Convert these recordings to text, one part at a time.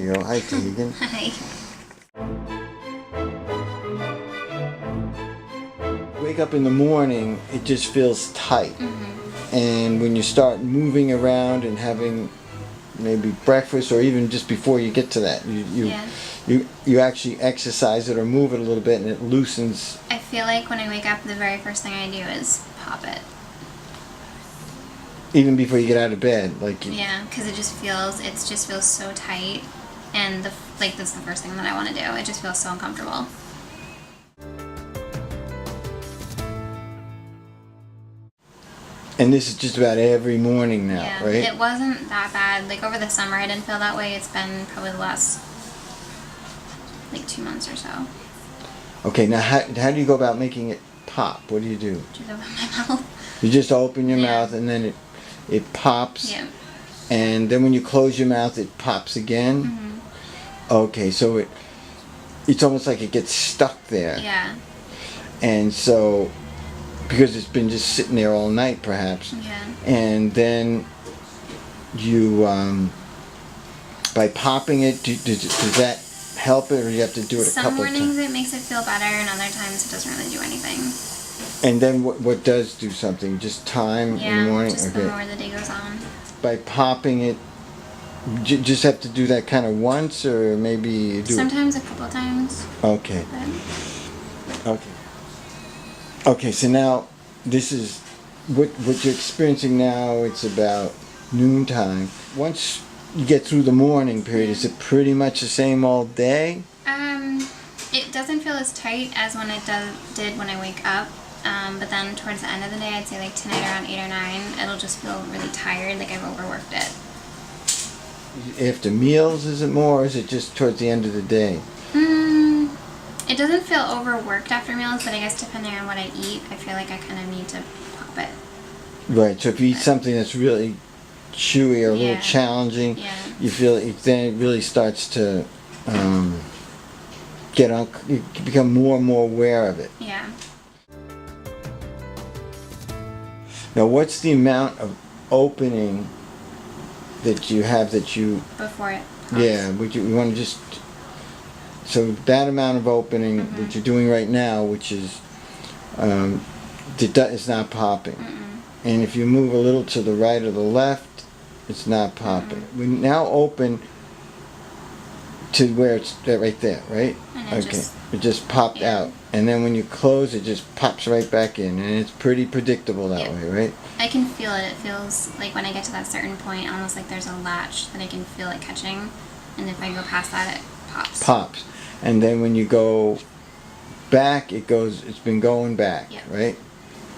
you go. Hi, Tighan. Hi. Wake up in the morning, it just feels tight. And when you start moving around and having maybe breakfast, or even just before you get to that, you actually exercise it or move it a little bit, and it loosens. I feel like when I wake up, the very first thing I do is pop it. Even before you get out of bed, like. Yeah, because it just feels so tight, and that's the first thing that I want to do. It just feels so uncomfortable. And this is just about every morning now, Yeah, right? it wasn't that bad. Like over the summer, I didn't feel that way. It's been probably the last 2 months or so. Okay, now how do you go about making it pop? What do you do? Just open my mouth. You just open your mouth and then it pops. Yeah. And then when you close your mouth, it pops again. Okay, so it's almost like it gets stuck there. Yeah. And so, because it's been just sitting there all night, perhaps. Yeah. And then you, by popping it, does that help it, or you have to do it a couple of times? Some mornings it makes it feel better, and other times it doesn't really do anything. And then what does do something? Just time in the morning? Just the more the day goes on. By popping it, you just have to do that kind of once, or maybe you do sometimes a couple times. Okay. But... Okay. Okay, so now this is what you're experiencing now. It's about noontime. Once you get through the morning period, is it pretty much the same all day? It doesn't feel as tight as when it did when I wake up. But then towards the end of the day, I'd say like tonight around 8 or 9, it'll just feel really tired, like I've overworked it. After meals, is it more, or is it just towards the end of the day? It doesn't feel overworked after meals, but I guess depending on what I eat, I feel like I kind of need to pop it. Right, so if you eat something that's really chewy or a little challenging, you feel then it really starts to you become more and more aware of it. Yeah. Now, what's the amount of opening that you have before it pops? Yeah, you want to just, so that amount of opening that you're doing right now, which is it's not popping. And if you move a little to the right or the left, it's not popping. We now open to where it's right there, right? And it just popped out. And then when you close, it just pops right back in, and it's pretty predictable that way, right? I can feel it. It feels like when I get to that certain point, almost like there's a latch that I can feel it catching, and if I go past that, it pops. Pops. And then when you go back, it's been going back, right?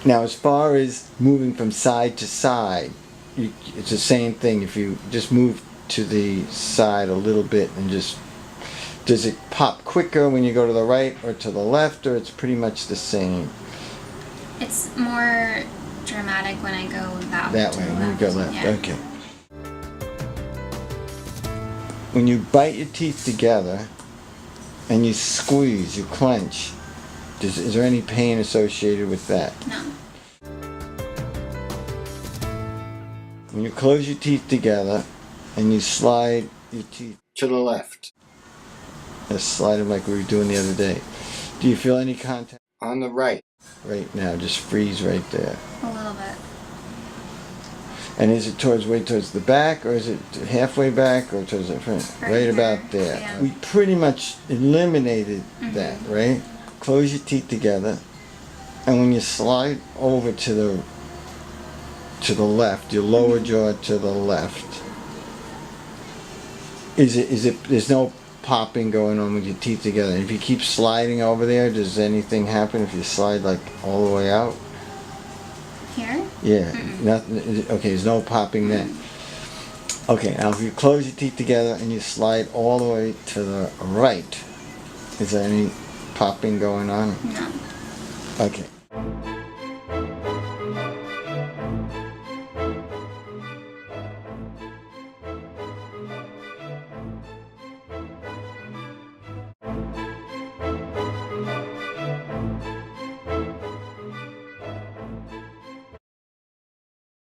Now, as far as moving from side to side, it's the same thing. If you just move to the side a little bit and just, does it pop quicker when you go to the right or to the left, or it's pretty much the same? It's more dramatic when I go that way. When you go left. Okay. When you bite your teeth together and you squeeze, you clench, is there any pain associated with that? No. When you close your teeth together and you slide your teeth to the left, just slide them like we were doing the other day, do you feel any contact on the right now? Just freeze right there. A little bit. And is it way towards the back, or is it halfway back, or towards the front? Right about there. Yeah. We pretty much eliminated that, right? Close your teeth together, and when you slide over to the left, your lower jaw to the left, there's no popping going on with your teeth together. And if you keep sliding over there, does anything happen if you slide like all the way out? Here? Yeah, nothing. Okay, there's no popping then. Okay, now if you close your teeth together and you slide all the way to the right, is there any popping going on? No. Okay.